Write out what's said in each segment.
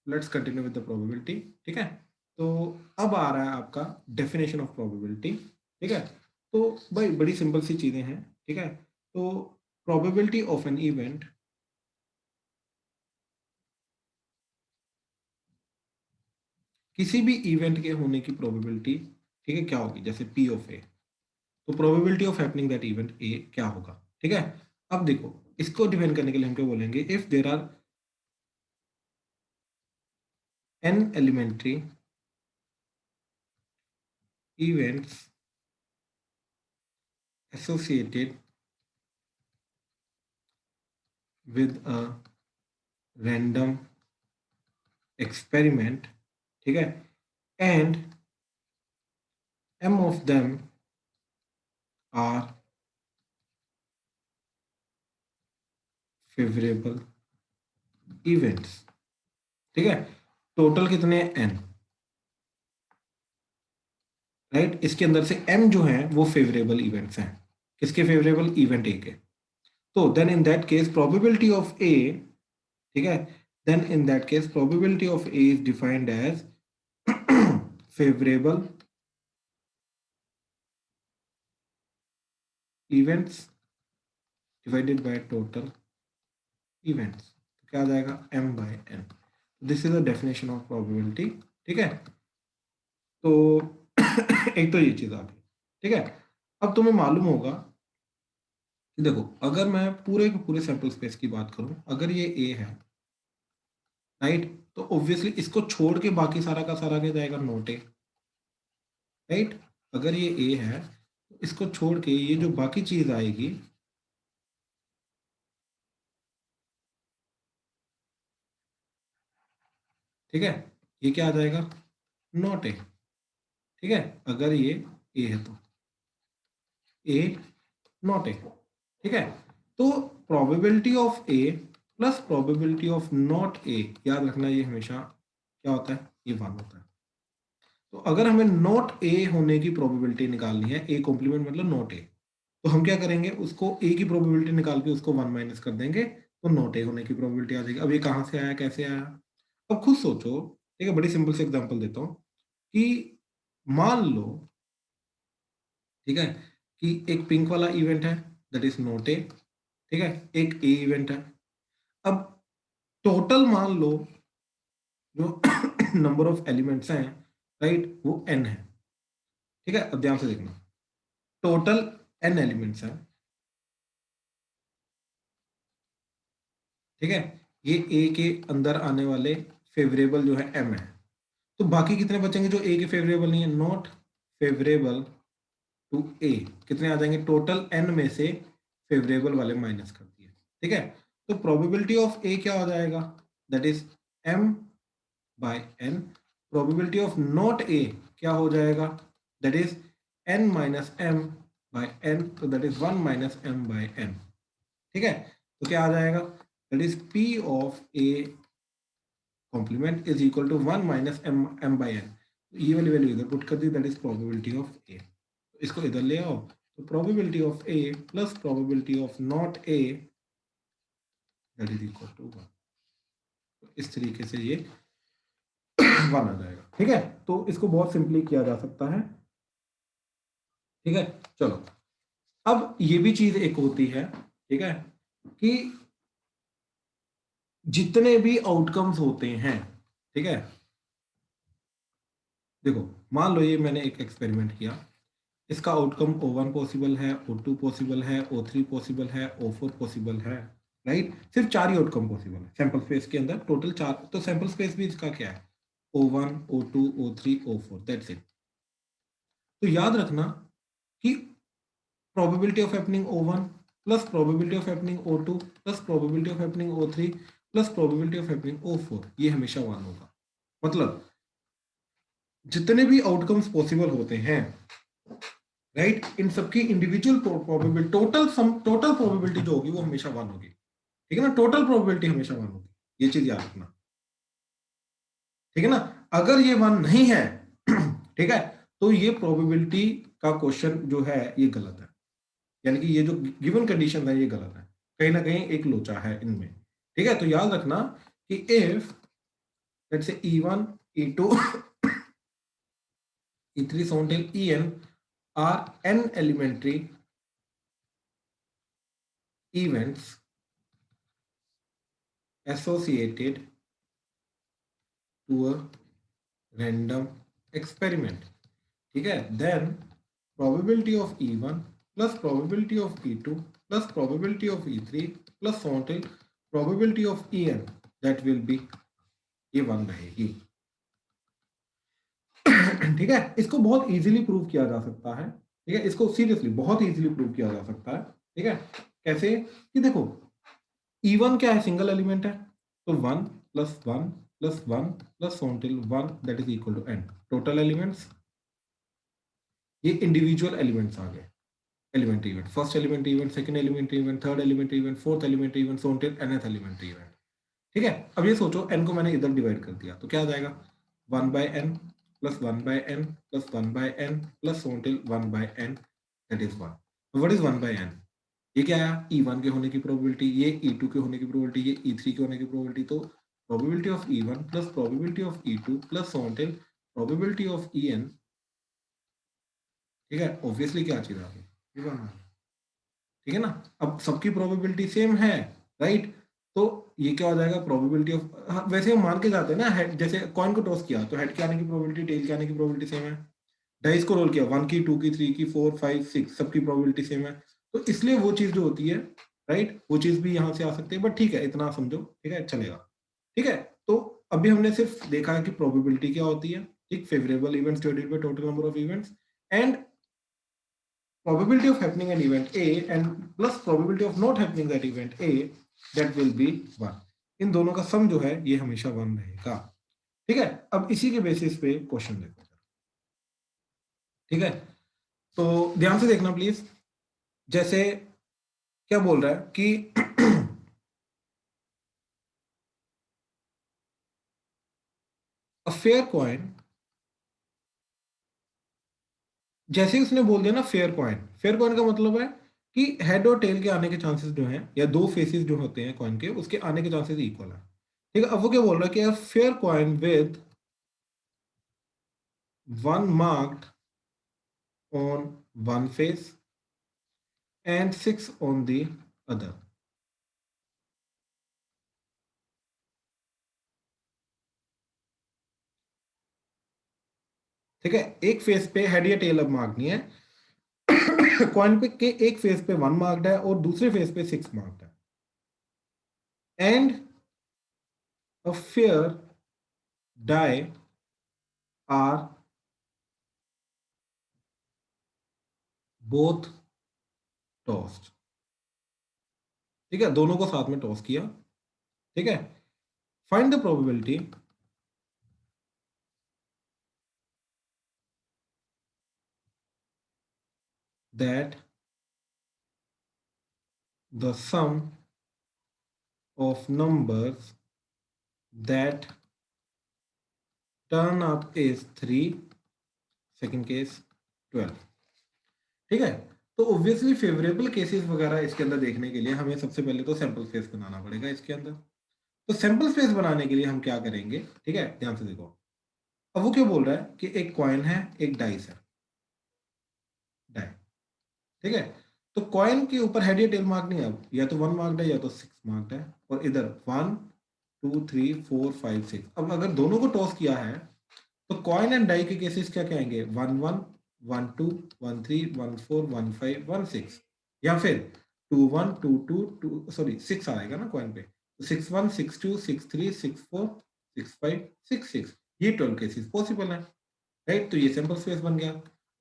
Let's continue with the probability. ठीक है, तो अब आ रहा है आपका डेफिनेशन ऑफ प्रोबेबिलिटी। ठीक है, तो भाई बड़ी सिंपल सी चीजें हैं। ठीक है, तो प्रोबेबिलिटी ऑफ एन इवेंट, किसी भी इवेंट के होने की प्रोबेबिलिटी, ठीक है, क्या होगी, जैसे पी ऑफ ए, तो probability of happening that event A क्या होगा। ठीक है, अब देखो इसको डिफाइन करने के लिए हम क्या बोलेंगे, if there are an elementary events associated with a random experiment, ठीक है, and m of them are favorable events। ठीक है, टोटल कितने n, राइट, इसके अंदर से m जो है वो फेवरेबल इवेंट्स हैं, किसके फेवरेबल, इवेंट ए के। तो then in that case probability of A, ठीक है, then in that case probability of A is defined as favourable events divided by total events. तो क्या आ जाएगा, m by n। This is the definition of probability. ठीक है, तो एक तो ये चीज आ गई। ठीक है, अब तुम्हें मालूम होगा कि देखो अगर मैं पूरे के पूरे सैंपल स्पेस की बात करूं, अगर ये a है, राइट, तो ऑब्वियसली इसको छोड़ के बाकी सारा का सारा क्या जाएगा, नॉट ए, राइट। अगर ये a है तो इसको छोड़ के ये जो बाकी चीज आएगी, ठीक है, ये क्या आ जाएगा, नॉट ए। ठीक है, अगर ये a है तो a नॉट ए। ठीक है, तो probability of A plus probability of not ए, याद रखना ये हमेशा क्या होता है, ये 1 होता है। तो अगर हमें नॉट ए होने की प्रोबेबिलिटी निकालनी है, ए कॉम्प्लीमेंट मतलब नॉट ए, तो हम क्या करेंगे, उसको ए की प्रोबेबिलिटी निकाल के उसको 1 माइनस कर देंगे, तो नॉट ए होने की प्रोबेबिलिटी आ जाएगी। अब ये कहाँ से आया, कैसे आया, अब खुद सोचो। ठीक है, बड़ी सिंपल से एग्जांपल देता हूँ कि मान लो, ठीक है, कि एक पिंक वाला इवेंट है, दैट इज नॉट ए। ठीक है, एक ए इवेंट है। अब टोटल मान लो जो नंबर ऑफ एलिमेंट्स हैं, राइट, वो एन है। ठीक है, अब ध्यान से देखना, टोटल एन एलिमेंट्स हैं। ठीक है, ये ए के अंदर आने वाले फेवरेबल जो है एम है, तो बाकी कितने बचेंगे जो ए के फेवरेबल नहीं है, नॉट फेवरेबल टू ए, कितने आ जाएंगे, टोटल एन में से फेवरेबल वाले माइनस कर दिए। ठीक है, तो प्रोबेबिलिटी ऑफ ए क्या हो जाएगा, that is M by N. Probability of not A क्या हो जाएगा, that is N minus M by N, तो that is 1 minus M by N. ठीक है, तो क्या आ जाएगा, that is P of A complement is equal to 1 minus M M by N. ये वाली वैल्यू इधर पुट कर दी, that is probability of A. इसको इधर ले आओ, तो probability of A plus probability of not A that is equal to 1। इस तरीके से ये 1 आ जाएगा। ठीक है, तो इसको बहुत सिंपली किया जा सकता है। ठीक है, चलो, अब ये भी चीज एक होती है, ठीक है, कि जितने भी आउटकम्स होते हैं, ठीक है, देखो मान लो ये मैंने एक एक्सपेरिमेंट किया, इसका आउटकम O1 पॉसिबल है, O2 पॉसिबल है, O3 पॉसिबल है, O4 पॉसिबल है, राइट, सिर्फ 4 ही आउटकम पॉसिबल है सैंपल स्पेस के अंदर, टोटल 4, तो सैंपल स्पेस भी इसका क्या है, O1 O2 O3 O4, that's it. तो याद रखना कि probability of happening O1 plus probability of happening O2 plus probability of happening O3 plus probability of happening O4, ये हमेशा 1 होगा। मतलब जितने भी आउटकम्स पॉसिबल होते हैं, राइट, इन सबकी इंडिविजुअल प्रोबेबिलिटी, टोटल प्रोबेबिलिटी जो होगी वो हमेशा 1 होगी। ठीक है ना, टोटल प्रोबेबिलिटी हमेशा 1 होगी, ये चीज याद रखना। ठीक है ना, अगर ये 1 नहीं है ठीक है, तो ये प्रोबेबिलिटी का क्वेश्चन जो है ये गलत है, यानी कि ये जो गिवन कंडीशन है ये गलत है, कहीं ना कहीं एक लोचा है इनमें। ठीक है, तो याद रखना कि if let's say E1, E2, E3 so on till En are n elementary events associated to a random experiment. ठीक है, then probability of E1 plus probability of E2 plus probability of E3 plus so on till probability of En that will be ये 1 रहेगी। ठीक है, इसको बहुत easily prove किया जा सकता है। ठीक है, इसको सीरियसली बहुत इजीली प्रूव किया जा सकता है। ठीक है, कैसे कि देखो E1 क्या है, सिंगल एलिमेंट है, तो 1 plus 1 plus 1 plus so on till 1 that is equal to n total elements. ये इंडिविजुअल एलिमेंट्स आ गए, elementary event, first elementary event, second elementary event, third elementary event, fourth elementary event, so till nth elementary event. ठीक है, अब ये सोचो n को मैंने इधर डिवाइड कर दिया तो क्या आ जाएगा, 1 by n plus 1 by n plus 1 by n plus so till 1 by n that is 1। What is 1 by n? ये क्या आया, E1 के होने की प्रोबेबिलिटी, ये E2 के होने की प्रोबेबिलिटी, ये E3 के होने की प्रोबेबिलिटी। तो probability of E1 plus probability of E2 plus so till probability of En। ठीक है, ऑब्वियसली क्या चीज आ गई, ये वन। ठीक है ना, अब सबकी प्रोबेबिलिटी सेम है, राइट, तो ये क्या हो जाएगा, प्रोबेबिलिटी ऑफ, हाँ, वैसे हम मान के जाते हैं ना, हेड जैसे कॉइन को टॉस किया तो हेड के आने की प्रोबेबिलिटी टेल के आने की प्रोबेबिलिटी सेम है। डाइस को रोल किया, 1 की, 2 की, 3 की, 4 5 6 सबकी प्रोबेबिलिटी सेम है। तो इसलिए वो चीज जो होती है, राइट, वो चीज भी यहाँ से आ सकती है, बट ठीक है, इतना समझो, ठीक है, चलेगा। ठीक है, तो अभी हमने सिर्फ देखा है कि प्रोबेबिलिटी क्या होती है, ठीक, favourable events divided by total number of events, and probability of happening an event A and plus probability of not happening that event A, that will be 1। इन दोनों का सम जो है ये हमेशा 1 रहेगा। ठीक है, अब इसी के बेसिस पे क्वेश्चन देखते हैं। ठीक है, तो ध्यान से देखना प्लीज। जैसे क्या बोल रहा है कि अ फेयर कॉइन, जैसे ही उसने बोल दिया ना फेयर कॉइन, फेयर कॉइन का मतलब है कि हेड और टेल के आने के चांसेस जो हैं, या दो फेसेस जो होते हैं कॉइन के, उसके आने के चांसेस इक्वल है। ठीक है, अब वो क्या बोल रहा है कि a fair coin with 1 marked on one face and 6 on the other। ठीक है, एक फेस पे हेड या टेल अब मार्क नहीं है, कॉइन पे के एक फेस पे 1 मार्क्ड है और दूसरे फेस पे 6 मार्क्ड है, and a fair die are both tossed. ठीक है, दोनों को साथ में टॉस किया। ठीक है, find the probability that the sum of numbers that turn up is 3, second case 12। ठीक है, तो ऑब्वियसली फेवरेबल केसेस वगैरह इसके अंदर देखने के लिए हमें सबसे पहले तो सैंपल स्पेस बनाना पड़ेगा इसके अंदर। तो सैंपल स्पेस बनाने के लिए हम क्या करेंगे, ठीक है, ध्यान से देखो। अब वो क्या बोल रहा है कि एक कॉइन है, एक डाइस है, डाई। ठीक है, तो कॉइन के ऊपर हेड या टेल मार्क नहीं है, अब या तो 1 मार्क्ड है या तो 6 मार्क्ड है, और इधर 1 2 3 4 5 6। अब अगर दोनों को टॉस किया है तो कॉइन एंड डाई के केसेस क्या कहेंगे, 1 1 1 2 1 3 1 4 1 5 1 6, या फिर 2 1 2 2 2 सॉरी 6 आएगा ना कॉइन पे, तो 6 1 6 2 6 3 6 4 6 5 6 6, ये 12 केसेस पॉसिबल है, राइट। तो ये सैंपल स्पेस बन गया।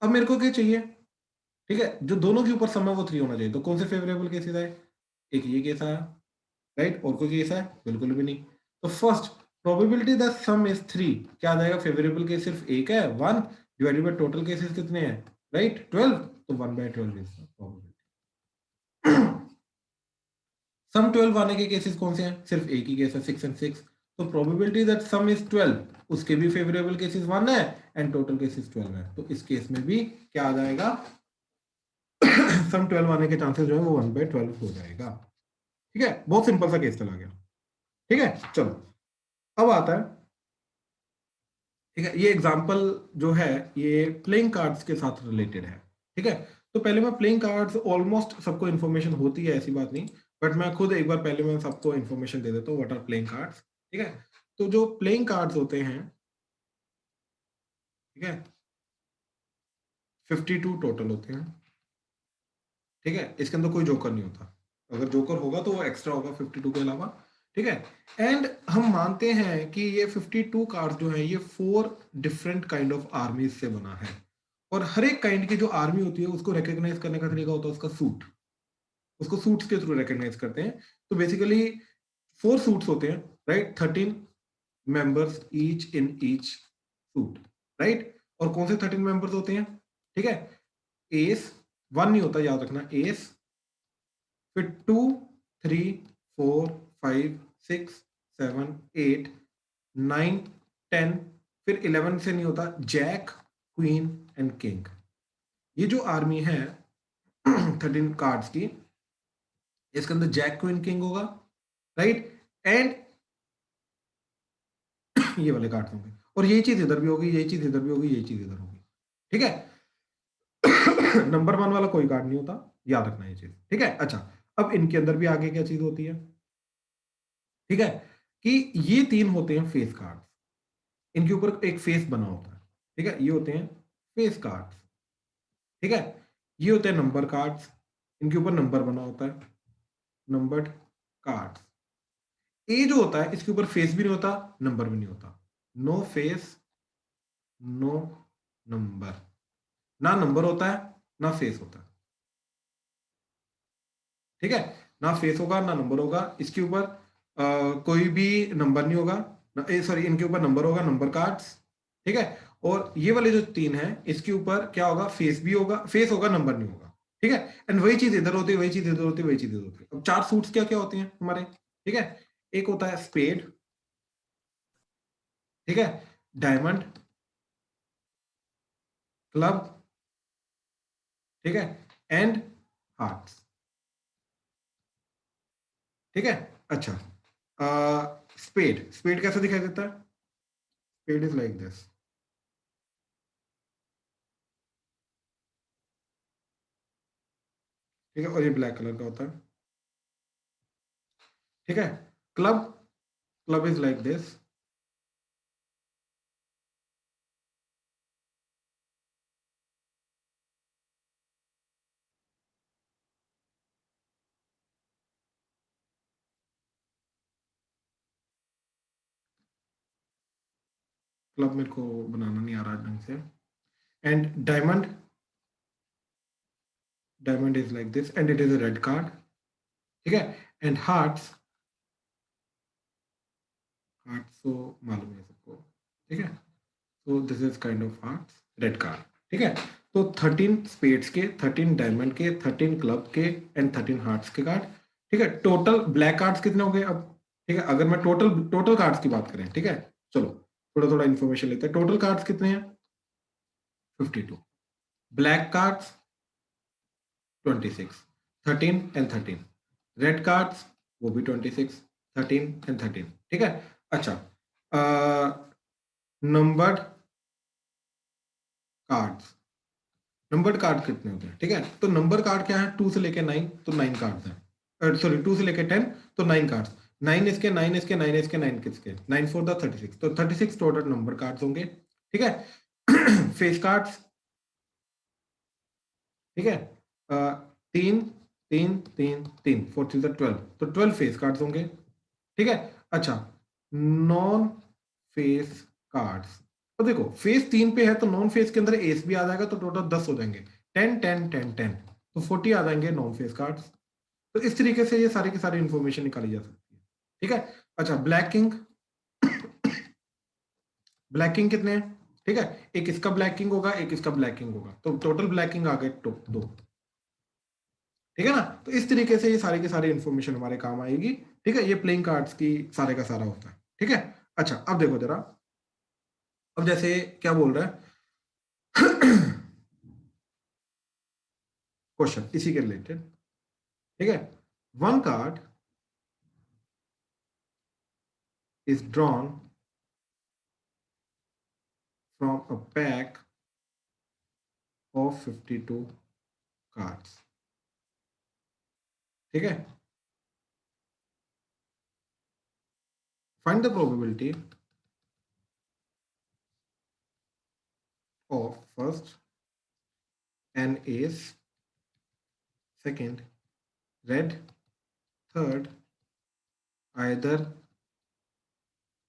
अब मेरे को क्या चाहिए, ठीक है, जो दोनों के ऊपर सम है वो 3 होना चाहिए। तो कौन से फेवरेबल केसेस आए, एक ये केस आया, राइट, और कोई केस है बिल्कुल भी नहीं। तो first probability that some is 3, क्या आ जाएगा, फेवरेबल केस सिर्फ एक है 1 डिवाइडेड बाय टोटल केसेस कितने हैं, राइट 12, तो 1/12 इज प्रोबेबिलिटी। सम 12 आने के केसेस कौन से हैं, सिर्फ एक ही केस है 6 एंड 6। तो प्रोबेबिलिटी दैट सम इज 12, उसके भी फेवरेबल केसेस 1 है एंड टोटल केसेस 12 है, तो इस केस में भी क्या आ जाएगा, सम 12 आने के चांसेस जो है वो 1/12 हो जाएगा। ठीक है, बहुत सिंपल सा केस चला गया। ठीक है, चलो अब आता है ठीक है, ये एग्जांपल जो है ये प्लेइंग कार्ड्स के साथ रिलेटेड है। ठीक है, तो पहले मैं प्लेइंग कार्ड्स, ऑलमोस्ट सबको इन्फॉर्मेशन होती है, ऐसी बात नहीं, बट मैं खुद एक बार पहले मैं सबको इन्फॉर्मेशन दे देता हूँ व्हाट आर प्लेइंग कार्ड्स। ठीक है, तो जो प्लेइंग कार्ड्स होते हैं, ठीक है, 52 टोटल होते हैं। ठीक है, इसके अंदर कोई जोकर नहीं होता, अगर जोकर होगा तो वो एक्स्ट्रा होगा 52 के अलावा। ठीक है, एंड हम मानते हैं कि ये 52 कार्ड जो है ये 4 डिफरेंट काइंड ऑफ आर्मीज से बना है, और हर एक काइंड की जो आर्मी होती है उसको रिकॉग्नाइज करने का तरीका होता है उसका सूट, उसको सूट्स के थ्रू रिकॉग्नाइज करते हैं। तो बेसिकली 4 सूट्स होते हैं, right, 13 members each in each suit, right. और कौन से 13 मेंबर्स होते हैं? ठीक है, एस 1 नहीं होता, याद रखना, एस, फिर 2, 3, 4, 5, 6, 7, 8, 9, 10, फिर 11 से नहीं होता, जैक, क्वीन एंड किंग। ये जो आर्मी है 13 कार्ड्स की, इसके अंदर जैक, क्वीन, किंग होगा, राइट, एंड ये वाले कार्ड्स होंगे, और यही चीज इधर भी होगी, यही चीज इधर भी होगी, यही चीज इधर होगी। ठीक है, नंबर 1 वाला कोई कार्ड नहीं होता, याद रखना ये चीज। ठीक है, अच्छा, अब इनके अंदर भी आगे क्या चीज होती है? ठीक है, कि ये 3 होते हैं फेस कार्ड्स, इनके ऊपर एक फेस बना होता है। ठीक है, ये होते हैं फेस कार्ड्स। ठीक है, ये होते हैं नंबर कार्ड्स, इनके ऊपर नंबर बना होता है, नंबर्ड कार्ड्स। ए जो होता है इसके ऊपर फेस भी नहीं होता, नंबर भी नहीं होता, नो फेस, नो नंबर, ना नंबर होता है ना फेस होता है। ठीक है, ना फेस होगा ना नंबर होगा, इसके ऊपर कोई भी नंबर नहीं होगा, सॉरी, इनके ऊपर नंबर होगा, नंबर कार्ड्स। ठीक है, और ये वाले जो 3 हैं इसके ऊपर क्या होगा? फेस भी होगा, फेस होगा, नंबर नहीं होगा। ठीक है, एंड वही चीज इधर होती है, वही चीज इधर होती है, वही चीज इधर होती है। अब 4 सूट्स क्या क्या होते हैं हमारे? ठीक है, एक होता है स्पेड, ठीक है, डायमंड, क्लब, ठीक है, एंड हार्ट्स। ठीक है, अच्छा, स्पेड, स्पेड कैसे दिखाई देता है? Spade is like this. ठीक है, और ये ब्लैक कलर का होता है। ठीक है, club, club is like this. Club मेरे को बनाना नहीं आ रहा ढंग से। And diamond, diamond is like this and it is a red card. ठीक है, एंड हार्ट्स, हार्ट्स तो मालूम है सबको। ठीक है, तो this is kind of hearts, red card. ठीक है, तो 13 स्पेड्स के, 13 डायमंड के, 13 क्लब के एंड 13 हार्ट्स के कार्ड। ठीक है, टोटल ब्लैक कार्ड्स कितने हो गए अब? ठीक है, अगर मैं टोटल टोटल कार्ड्स की बात करें, ठीक है, चलो थोड़ा थोड़ा इन्फॉर्मेशन लेते हैं। टोटल कार्ड्स कितने हैं? 52। Black cards 26, 13 and 13। Red cards वो भी 26, 13 एंड 13। ठीक है, अच्छा, नंबर्ड कार्ड्स, नंबर्ड कार्ड कितने होते हैं? ठीक है, तो नंबर कार्ड क्या है? 2 से लेके 9, तो 9 कार्ड्स हैं, सॉरी 2 से लेके 10, तो 9 कार्ड्स, 9 इसके, 9 इसके, 9 इसके, 9 किसके, 9 4 द 36, तो 36 टोटल नंबर कार्ड्स होंगे। ठीक है, फेस कार्ड्स, ठीक है, 3 3 3 3, 4 3 12, तो 12 फेस कार्ड्स होंगे। ठीक है, अच्छा, नॉन फेस कार्ड्स, तो देखो फेस 3 पे है तो नॉन फेस के अंदर एस भी आ जाएगा, तो टोटल 10 हो जाएंगे, 10 10 10 10, तो 40 आ जाएंगे नॉन फेस कार्ड्स। तो इस तरीके से ये सारी की सारी इंफॉर्मेशन निकाली जा सकती है। ठीक है, अच्छा, ब्लैक किंग, ब्लैक किंग कितने हैं? ठीक है, एक इसका ब्लैक किंग होगा, एक इसका ब्लैक किंग होगा, तो टोटल ब्लैक किंग आ गए दो। ठीक है ना, तो इस तरीके से ये सारी की सारी इंफॉर्मेशन हमारे काम आएगी। ठीक है, ये प्लेइंग कार्ड्स की सारे का सारा होता है। ठीक है, अच्छा, अब देखो जरा, अब जैसे क्या बोल रहा है क्वेश्चन इसी के रिलेटेड। ठीक है, one card is drawn from a pack of 52 cards. ठीक है, find the probability of first an ace, second red, third either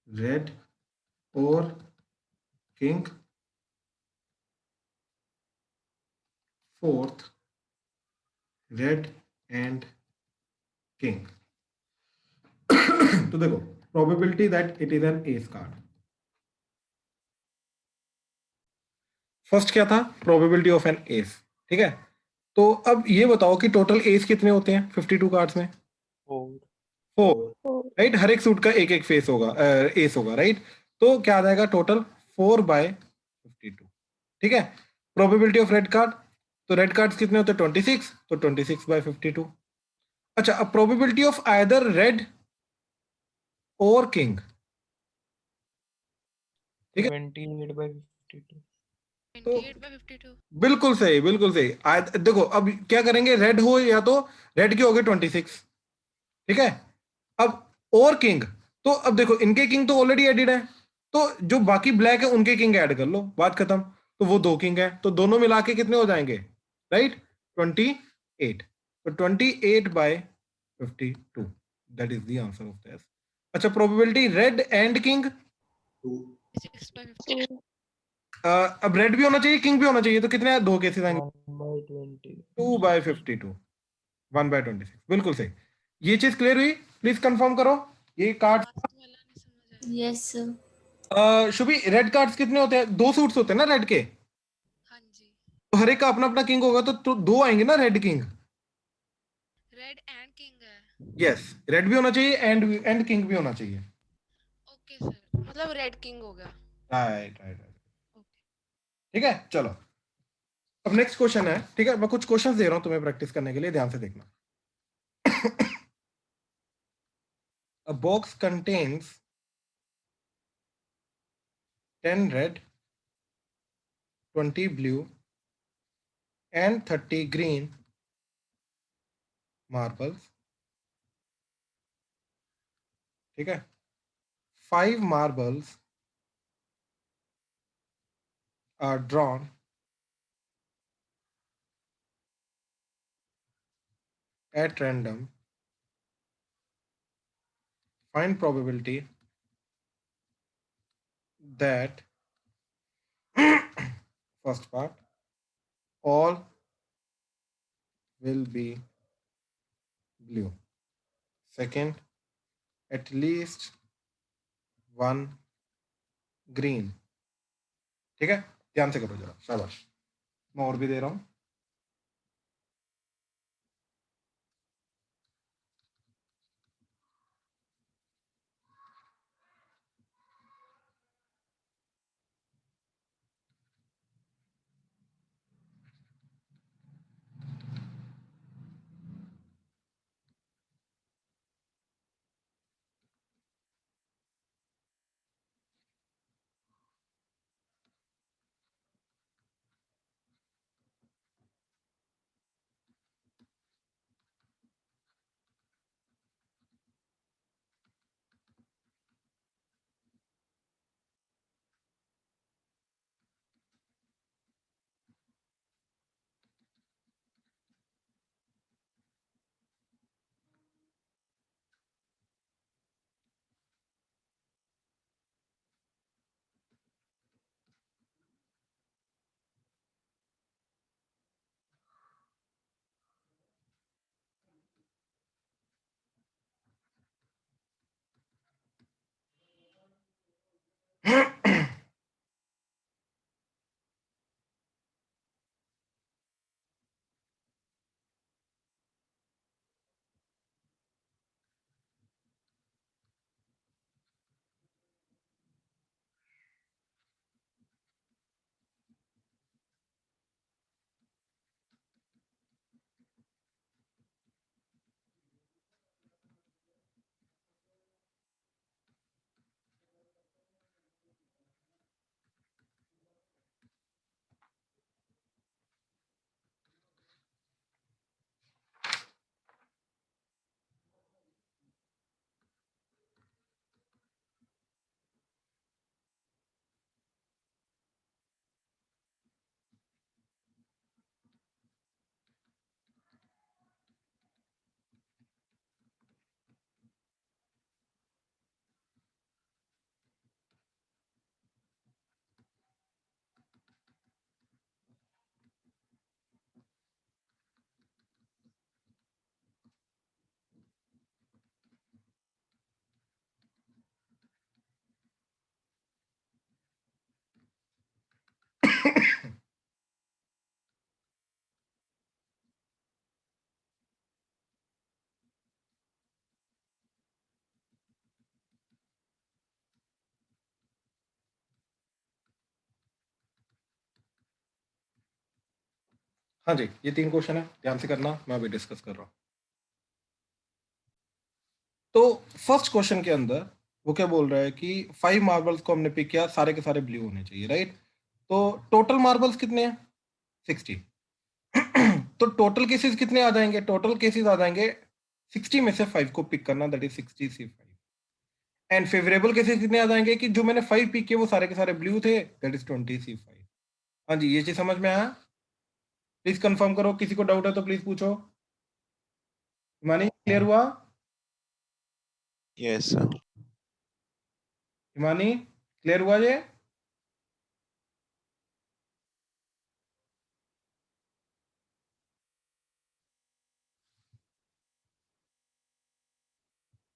red or king, fourth red and king. तो देखो probability that it is an ace card. First क्या था, probability of N S, ठीक है। तो अब ये बताओ कि टोटल एस कितने होते हैं 52 कार्ड्स में? Four, right. हर एक सूट का एक एक फेस होगा, एस होगा, राइट। तो क्या आ जाएगा टोटल 4/52, ठीक है। प्रोबेबिलिटी ऑफ रेड कार्ड, तो रेड कार्ड्स कितने होते हैं 26, तो 26/52। अच्छा, अब प्रोबेबिलिटी ऑफ आइदर रेड और किंग, ठीक है। 28/52। तो 28/52। बिल्कुल सही, बिल्कुल सही। देखो अब क्या करेंगे, रेड हो या तो रेड के हो गए 26, ठीक है। अब और किंग, तो अब देखो इनके किंग तो ऑलरेडी एडिड है, तो जो बाकी ब्लैक है उनके किंग ऐड कर लो, बात खत्म। तो वो दो किंग है, तो दोनों मिला के कितने हो जाएंगे, राइट, 28। तो 28/52, that is the answer of this. अच्छा, प्रोबेबिलिटी रेड एंड किंग, 6/50। अब रेड भी होना चाहिए किंग भी होना चाहिए, तो कितने दो केसेस आएंगे, 1/20। 2/52, 1/26, बिल्कुल सही। ये चीज क्लियर हुई? प्लीज कंफर्म करो ये कार्ड। लास्ट वाला नहीं समझ आया। Yes sir. Shubhi, red cards कितने होते हैं, दो सूट्स होते हैं ना रेड के, हाँ जी, तो हर एक का अपना अपना किंग होगा, तो दो आएंगे ना red king. Red and king है। यस, रेड भी होना चाहिए एंड किंग भी होना चाहिए। ओके सर, मतलब रेड किंग हो गया। Right right right, okay. ठीक है। चलो अब नेक्स्ट क्वेश्चन है, ठीक है। मैं कुछ क्वेश्चंस दे रहा हूं तुम्हें प्रैक्टिस करने के लिए, ध्यान से देखना। अ box contains 10 red, 20 blue and 30 green marbles, ठीक है। 5 marbles are drawn at random. Find probability that first part all will be blue. Second, at least one green. ठीक है, ध्यान से करो जरा, शाबाश। मैं और भी दे रहा हूं। हाँ जी, ये 3 क्वेश्चन है, ध्यान से करना, मैं अभी डिस्कस कर रहा हूँ। तो फर्स्ट क्वेश्चन के अंदर वो क्या बोल रहा है कि 5 मार्बल्स को हमने पिक किया, सारे के सारे ब्लू होने चाहिए, राइट? तो टोटल मार्बल्स कितने हैं? 60। तो टोटल केसेस कितने आ जाएंगे? टोटल केसेस आ जाएंगे 60 में से 5 को पिक करना, that is 60C5। And favourable cases कितने आ जाएंगे कि जो मैंने 5 पिक किए वो सारे के सारे ब्लू थे, दैट इज 20C5। हाँ जी, ये चीज समझ में आया? प्लीज कंफर्म करो, किसी को डाउट है तो प्लीज पूछो। हिमानी क्लियर हुआ? Yes sir. हिमानी क्लियर हुआ ये?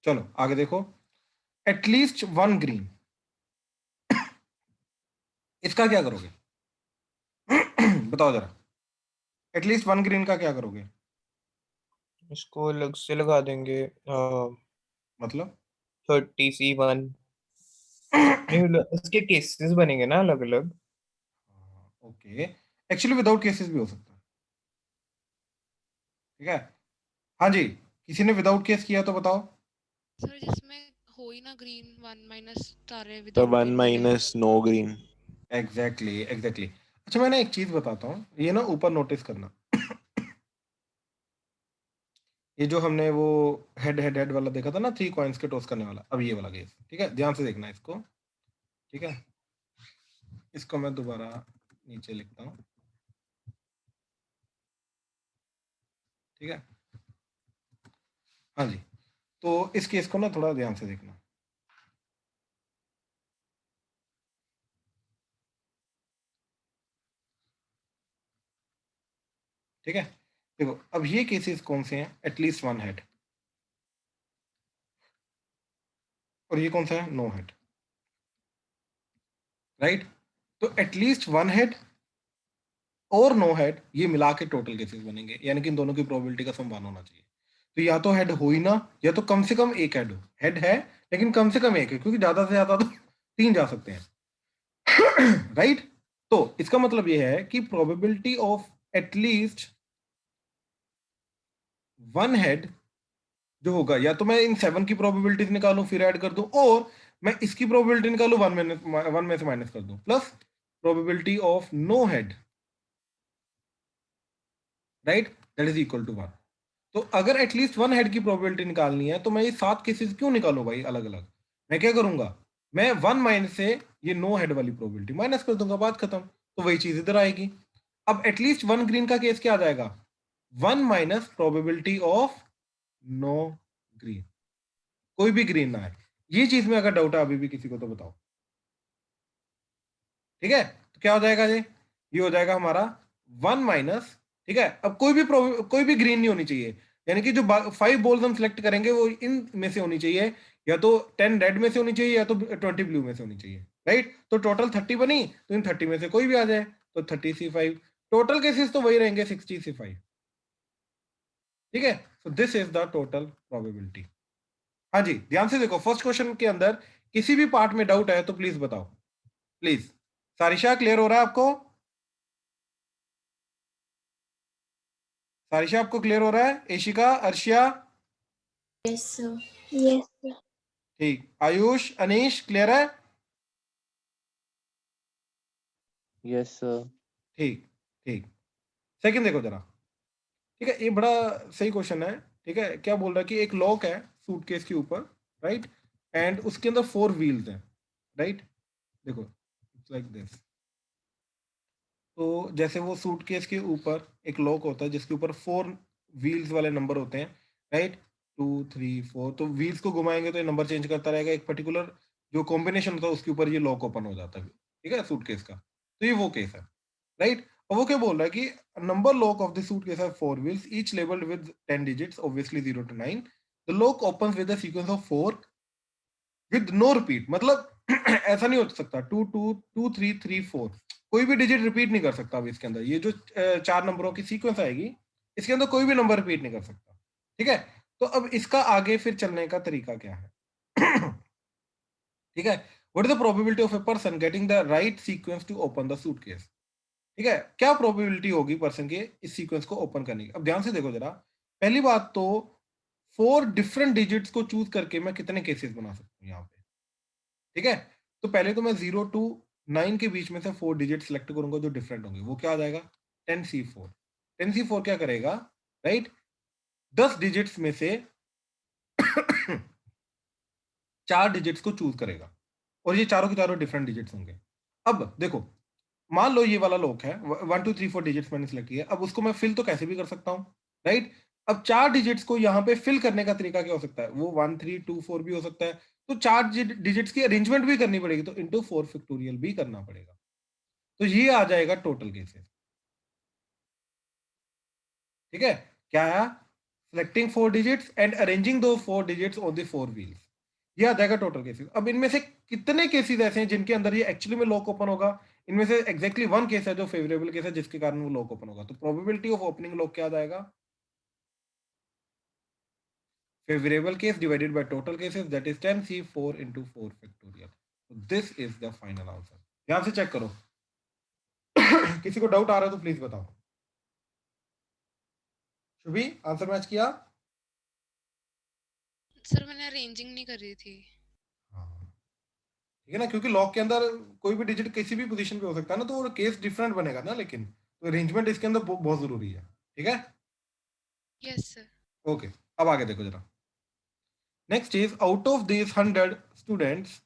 चलो आगे देखो। एटलीस्ट 1 ग्रीन, इसका क्या करोगे? बताओ जरा, एटलीस्ट 1 ग्रीन का क्या करोगे? इसको अलग से लगा देंगे मतलब 30C1। नहीं मतलब उसके केसेस बनेंगे ना अलग अलग। ओके, एक्चुअली विदाउट केसेस भी हो सकता है, ठीक है? हाँ जी, किसी ने विदाउट केस किया तो बताओ। सर जिसमें हो ही ना ग्रीन, 1 माइनस सारे तो विदाउट 1 ग्रीन मिले। Minus no green. एग्जैक्टली। अच्छा, मैं ना एक चीज बताता हूँ, ये ना ऊपर नोटिस करना। ये जो हमने वो हेड वाला देखा था ना, 3 कॉइन्स के टॉस करने वाला, अब ये वाला केस, ठीक है? ध्यान से देखना इसको, ठीक है? इसको मैं दोबारा नीचे लिखता हूँ, ठीक है? हाँ जी, तो इस केस को ना थोड़ा ध्यान से देखना। ठीक है, देखो अब ये केसेस कौन से हैं? एटलीस्ट 1 हेड, और ये कौन सा है? No head, right? तो एटलीस्ट 1 हेड और नो हेड, ये मिला के टोटल केसेस बनेंगे, यानी कि इन दोनों की प्रोबेबिलिटी का सम 1 होना चाहिए। तो या तो हेड हो ही ना, या तो कम से कम एक हेड हो। हेड है लेकिन कम से कम एक है, क्योंकि ज्यादा से ज्यादा तो 3 जा सकते हैं। राइट? तो इसका मतलब ये है कि प्रोबेबिलिटी ऑफ एटलीस्ट 1 हेड जो होगा, या तो मैं इन 7 की प्रोबेबिलिटीज निकालूं फिर ऐड कर दूं, और मैं इसकी प्रोबेबिलिटी निकालूं 1 में से माइनस कर दूं, plus probability of no head, right, that is equal to 1। तो अगर एटलीस्ट 1 हेड की प्रोबेबिलिटी निकालनी है तो मैं ये 7 केसेस क्यों निकालूं भाई अलग अलग? मैं क्या करूंगा, मैं 1 माइनस से ये नो हेड वाली प्रोबेबिलिटी माइनस कर दूंगा, बात खत्म। तो वही चीज इधर आएगी। अब एटलीस्ट 1 ग्रीन का केस क्या आ जाएगा? 1 minus probability of no green, कोई भी ग्रीन ना है। ये चीज में अगर डाउट है अभी भी किसी को तो बताओ, ठीक है? तो क्या हो जाएगा ये हो जाएगा हमारा 1 माइनस, ठीक है? अब कोई भी ग्रीन नहीं होनी चाहिए, यानी कि जो 5 बॉल्स हम सिलेक्ट करेंगे वो इन में से होनी चाहिए, या तो 10 रेड में से होनी चाहिए या तो 20 ब्लू में से होनी चाहिए, राइट? तो टोटल 30 बनी, तो इन 30 में से कोई भी आ जाए, तो 30C5। टोटल केसेस तो वही रहेंगे, 60C5, ठीक है? So this is the total probability. हाँ जी, ध्यान से देखो, फर्स्ट क्वेश्चन के अंदर किसी भी पार्ट में डाउट है तो प्लीज बताओ, प्लीज। सारिशा क्लियर हो रहा है आपको? सारिशा आपको क्लियर हो रहा है? एशिका, Arshia? Yes, sir. Yes, sir. ठीक। आयुष, अनीश क्लियर है? Yes sir. ठीक, ठीक। सेकंड देखो जरा, ठीक है? ये बड़ा सही क्वेश्चन है, ठीक है? क्या बोल रहा है कि एक लॉक है सूटकेस के ऊपर, राइट? एंड उसके अंदर 4 व्हील्स हैं, राइट? देखो, इट्स लाइक दिस। तो जैसे वो सूटकेस के ऊपर एक लॉक होता है जिसके ऊपर 4 व्हील्स वाले नंबर होते हैं, राइट? 2 3 4, तो व्हील्स को घुमाएंगे तो ये नंबर चेंज करता रहेगा, एक पर्टिकुलर जो कॉम्बिनेशन होता है उसके ऊपर ये लॉक ओपन हो जाता है, ठीक है, सूटकेस का। तो ये वो केस है, राइट? और वो क्या बोल रहा है कि number lock of the suitcase have 4 wheels each labelled with 10 digits, obviously 0 to 9। The lock opens with a sequence of 4 with no repeat, मतलब ऐसा नहीं हो सकता 2 2 2 3 3 4, कोई भी डिजिट रिपीट नहीं कर सकता। अब इसके अंदर ये जो 4 नंबरों की सीक्वेंस आएगी, इसके अंदर कोई भी नंबर रिपीट नहीं कर सकता, ठीक है? तो अब इसका आगे फिर चलने का तरीका क्या है? ठीक है, what is the probability of a person getting the right sequence to open the suitcase? ठीक है, क्या प्रोबेबिलिटी होगी पर्सन के इस सीक्वेंस को ओपन करने की। अब ध्यान से देखो जरा, पहली बात तो 4 डिफरेंट डिजिट्स को चूज करके मैं कितने केसेस बना सकता हूँ यहाँ पे, ठीक है। तो पहले तो मैं 0 to 9 के बीच में से 4 डिजिट सिलेक्ट करूंगा जो डिफरेंट होंगे, वो क्या आ जाएगा 10C4। 10C4 क्या करेगा, राइट, 10 डिजिट्स में से 4 डिजिट्स को चूज करेगा, और ये चारों के चारों डिफरेंट डिजिट्स होंगे। अब देखो, मान लो ये वाला लॉक है, 1 2 3 4 डिजिट्स मैंने सिलेक्ट किया, अब उसको मैं फिल तो कैसे भी कर सकता हूँ, राइट। अब 4 डिजिट्स को यहाँ पे फिल करने का तरीका क्या हो सकता है, वो 1 3 2 4 भी हो सकता है, तो 4 डिजिट्स की अरेंजमेंट भी करनी पड़ेगी, तो इंटू 4 फैक्टोरियल भी करना पड़ेगा, तो ये आ जाएगा टोटल केसेस। ठीक है, क्या है, सिलेक्टिंग 4 डिजिट्स एंड अरेंजिंग दो 4 डिजिट्स ऑन द 4 व्हील्स, ये आ जाएगा टोटल केसेस। अब इनमें से कितने केसेस ऐसे हैं जिनके अंदर ये एक्चुअली में लॉक ओपन होगा, इनमें से एग्जैक्टली 1 केस है जो फेवरेबल केस है जिसके कारण वो लॉक ओपन होगा, तो प्रोबेबिलिटी ऑफ ओपनिंग लॉक क्या आ जाएगा, favourable case divided by total cases, that is 10C4 into 4 factorial. This is the final answer. ध्यान से चेक करो। किसी को डाउट आ रहा है तो प्लीज बताओ। शुभी, आंसर मैच किया? सर मैंने अरेंजिंग नहीं करी थी। हाँ, ठीक है ना, क्योंकि लॉक के अंदर कोई भी डिजिट किसी भी पोजीशन पे हो सकता है ना, तो वो केस डिफरेंट बनेगा ना, लेकिन तो अरेंजमेंट इसके अंदर बहुत जरूरी है। ठीक है, यस सर। ओके। अब आगे देखो जरा, next is out of this 100 students,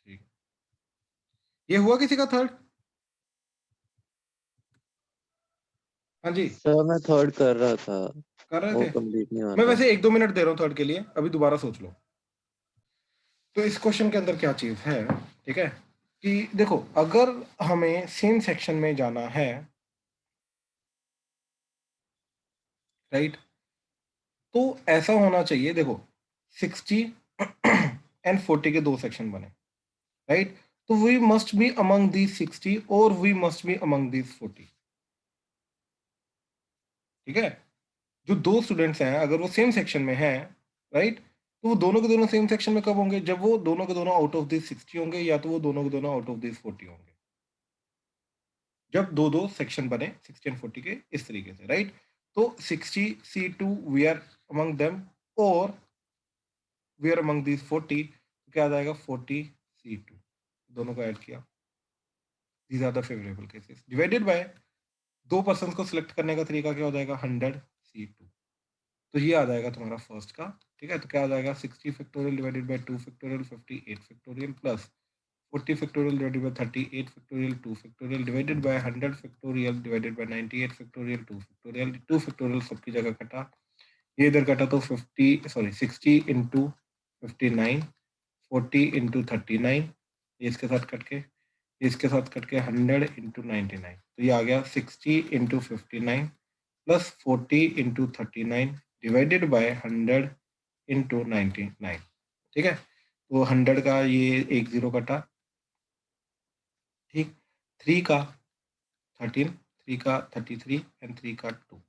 ठीक, ये हुआ किसी का थर्ड? हाँ जी, सर मैं थर्ड कर रहा था, कर रहे वो थे। कंप्लीट नहीं हुआ मैं था। वैसे 1-2 मिनट दे रहा हूँ थर्ड के लिए, अभी दोबारा सोच लो। तो इस क्वेश्चन के अंदर क्या चीज है, ठीक है, कि देखो अगर हमें सेम सेक्शन में जाना है, राइट, तो ऐसा होना चाहिए, देखो 60 एंड 40 के 2 सेक्शन बने, राइट, तो we must be among these 60 और we must be among these 40। ठीक है, जो 2 स्टूडेंट्स हैं अगर वो सेम सेक्शन में हैं, राइट, तो वो दोनों के दोनों सेम सेक्शन में कब होंगे, जब वो दोनों के दोनों आउट ऑफ दिस 60 होंगे, या तो वो दोनों के दोनों आउट ऑफ दिस 40 होंगे, जब 2-2 सेक्शन बने 60 एंड 40 के इस तरीके से, राइट। तो 60C2 we are among them, और वी आर अमंग दिस 40, तो क्या आ जाएगा 40C2, दोनों को ऐड किया, these are the favourable cases, divided by 2 person को सिलेक्ट करने का तरीका क्या हो जाएगा 100C2, तो ये आ जाएगा तुम्हारा फर्स्ट का। ठीक है, तो क्या आ जाएगा 60 factorial divided by 2 factorial 58 factorial plus 40 factorial divided by 38 factorial 2 factorial divided by 100 factorial divided by 98 factorial 2 factorial सबकी जगह कटा, ये इधर कटा तो 50 सॉरी 60 इंटू 59, 40 इंटू 39, ये इसके साथ कट के, ये इसके साथ कट के 100 इंटू 99, तो ये आ गया 60 into 59 plus 40 into 39 divided by 100 into 99। ठीक है, तो 100 का ये 1 0 कटा, ठीक, 3 का 13, 3 का 33 एंड 3 का 2।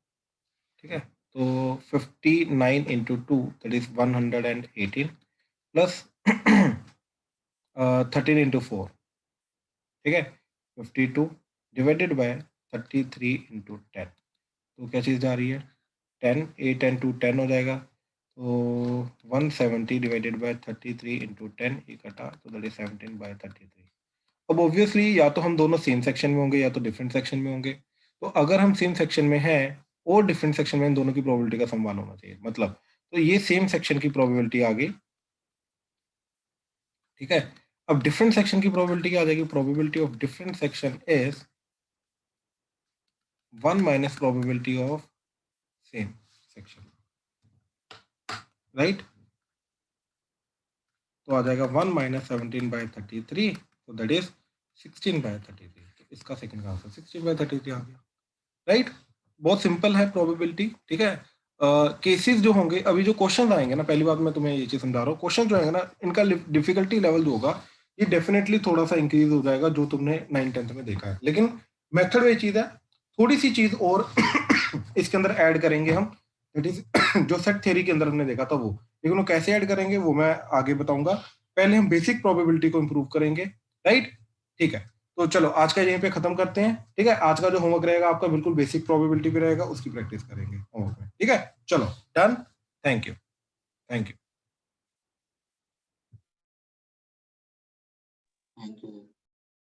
ठीक है, तो 59 into 2 that is 118 plus 13 into 4, ठीक है 52 डिवाइडेड बाय 33 इंटू 10, तो क्या चीज़ जा रही है 10, 8 एंड 2 10 हो जाएगा, तो 170 डिवाइडेड बाय 33 इंटू 10, ये कटा तो दैट इज 17 बाय 33। अब ऑब्वियसली या तो हम दोनों सेम सेक्शन में होंगे या तो डिफरेंट सेक्शन में होंगे, तो अगर हम सेम सेक्शन में हैं और डिफरेंट सेक्शन में, इन दोनों की प्रोबेबिलिटी का समान होना चाहिए, मतलब तो ये सेम सेक्शन की प्रोबेबिलिटी आ गई। ठीक है, अब डिफरेंट सेक्शन की प्रोबेबिलिटी क्या आ जाएगी, probability of different section is 1 minus probability of same section, right, तो आ जाएगा 1 माइनस 17 बाय 33, तो दैट इज 16 बाय 33, तो इसका सेकंड का आंसर 16 बाय 33 आ गया, राइट। बहुत सिंपल है प्रोबेबिलिटी। ठीक है, केसेस जो होंगे, अभी जो क्वेश्चन आएंगे ना, पहली बात मैं तुम्हें ये चीज समझा रहा हूँ, क्वेश्चन जो आएंगे ना, इनका डिफिकल्टी लेवल जो होगा ये डेफिनेटली थोड़ा सा इंक्रीज हो जाएगा जो तुमने 9th-10th में देखा है, लेकिन मेथड वही चीज है, थोड़ी सी चीज और इसके अंदर ऐड करेंगे हम, दैट इज जो सेट थ्योरी के अंदर हमने देखा था वो, लेकिन वो कैसे ऐड करेंगे वो मैं आगे बताऊंगा। पहले हम बेसिक प्रोबेबिलिटी को इंप्रूव करेंगे, राइट? ठीक है, तो चलो आज का यहीं पे खत्म करते हैं। ठीक है, आज का जो होमवर्क रहेगा आपका बिल्कुल बेसिक प्रोबेबिलिटी पे रहेगा, उसकी प्रैक्टिस करेंगे होमवर्क में। ठीक है, चलो done, thank you, thank you. Thank you.